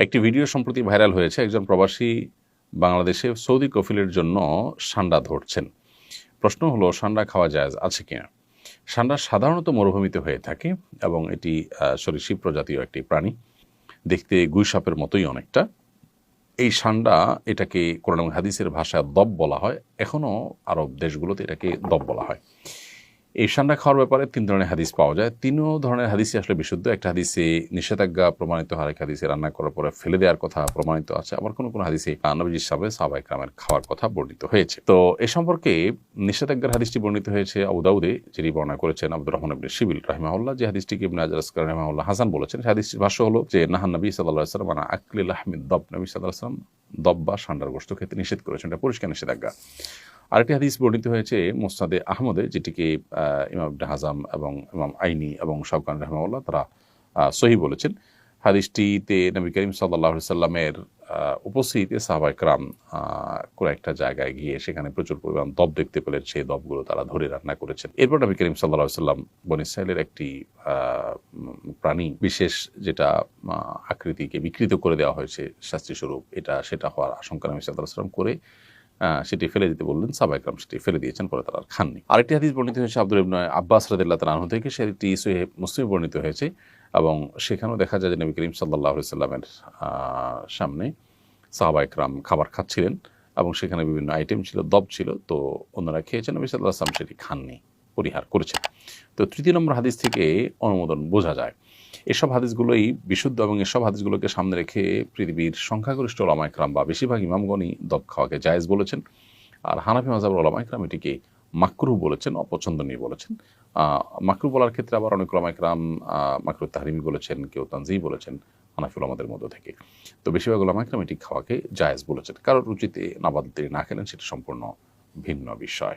একটি ভিডিও সম্প্রতি ভাইরাল হয়েছে। একজন প্রবাসী বাংলাদেশে সৌদি কফিলের জন্য সান্ডা ধরছেন। প্রশ্ন হলো, সান্ডা খাওয়া জায়েজ আছে কিনা? সান্ডা সাধারণত মরুভূমিতে হয়ে থাকে এবং এটি সরীসৃপ প্রজাতীয় একটি প্রাণী, দেখতে গুই সাপের মতোই অনেকটা। এই সান্ডা, এটাকে কোরআন এবং হাদিসের ভাষায় দব বলা হয়। এখনও আরব দেশগুলোতে এটাকে দব বলা হয়। এই সান্ডা খাওয়ার ব্যাপারে 3 ধরনের হাদিস পাওয়া যায়। 3 ধরনের হাদিসই আসলে বিশুদ্ধ। একটা হাদিসে নিষেধাজ্ঞা প্রমাণিত হয়, আরেক হাদিসে রান্না করার পরে ফেলে দেওয়ার কথা প্রমাণিত আছে, আবার কোনো কোনো হাদিসে নবীজির সামনে সাহাবায়ে কেরামের খাওয়ার কথা বর্ণিত হয়েছে। তো এ সম্পর্কে নিষেধাজ্ঞার হাদিসটি বর্ণিত হয়েছে আবু দাউদে, যিনি বর্ণনা করেছেন আব্দুর রহমান ইবনে শিবিল রাহিমাহুল্লাহ, যে হাদিসটিকে ইবনে হাজার আসকালানি রাহিমাহুল্লাহ হাসান বলেছেন। সেই হাদিসটির ভাষ্য হলো যে নাহান নবী সাল্লাল্লাহু আলাইহি ওয়াসাল্লাম আন আকলি লাহমিদ দব, নবী সাল্লাল্লাহু আলাইহি ওয়াসাল্লাম দব বা সান্ডার গোশত খেতে নিষেধ করেছেন। এটা পরিষ্কার নিষেধাজ্ঞা। আরেকটি হাদিস বর্ণিত হয়েছে মুসনাদে আহমদে, যেটিকে ইমাম ইবনে হাজাম এবং ইমাম আইনি এবং শাওকানি রাহিমাহুল্লাহ তারা সহিহ বলেছেন। হাদিসটিতে নবী করিম সাল্লাল্লাহু আলাইহি সাল্লামের উপস্থিতিতে সাহাবায়ে কেরাম কোনো একটা জায়গায় গিয়ে সেখানে প্রচুর পরিমাণ দব দেখতে পেলেন। সেই দবগুলো তারা ধরে রান্না করেছেন। এরপর নবী করিম সাল্লাল্লাহু আলাইহি সাল্লাম বনী ইসরাঈলের একটি প্রাণী বিশেষ, যেটা আকৃতিকে বিকৃত করে দেওয়া হয়েছে শাস্তিস্বরূপ, সেটা হওয়ার আশঙ্কা নবী সাল্লাল্লাহু আলাইহি সাল্লাম করে সেটি ফেলে দিতে বললেন। সাহাবায়ে কেরাম সেটি ফেলে দিয়েছেন, পরে তারা আর খাননি। আরেকটি হাদিস বর্ণিত হয়েছে আব্দুল্লাহ ইবনে আব্বাস রাদিয়াল্লাহু তাআলা আনহু থেকে, সেটি সহিহ মুসলিমে বর্ণিত হয়েছে এবং সেখানেও দেখা যায় যে নবী করিম সাল্লাল্লাহু আলাইহি সাল্লামের সামনে সাহাবায়ে কেরাম খাবার খাচ্ছিলেন এবং সেখানে বিভিন্ন আইটেম ছিল, দব ছিল। তো অন্যরা খেয়েছেন, নবী সাল্লাল্লাহু আলাইহি সাল্লাম সেটি খাননি, পরিহার করেছেন। তো 3 নম্বর হাদিস থেকে অনুমোদন বোঝা যায়। এসব হাদিসগুলোই বিশুদ্ধ এবং এসব হাদিসগুলোকে সামনে রেখে পৃথিবীর সংখ্যাগরিষ্ঠ ওলামায়ে কেরাম বা বেশিরভাগ ইমামগণই দব খাওয়াকে জায়েজ বলেছেন। আর হানাফি মাযহাবের ওলামায়ে কেরাম এটিকে মাকরুহ বলেছেন, অপছন্দনীয় বলেছেন। মাকরুহ বলার ক্ষেত্রে আবার অনেক ওলামায়ে কেরাম মাকরুহ তাহরিমি বলেছেন, কেউ তানজিহ বলেছেন হানাফি ওলামাদের মধ্য থেকে। তো বেশিরভাগ ওলামায়ে কেরাম এটি খাওয়াকে জায়েজ বলেছেন। কারোর রুচিতে নাবাদ তিনি না খেলেন, সেটা সম্পূর্ণ ভিন্ন বিষয়।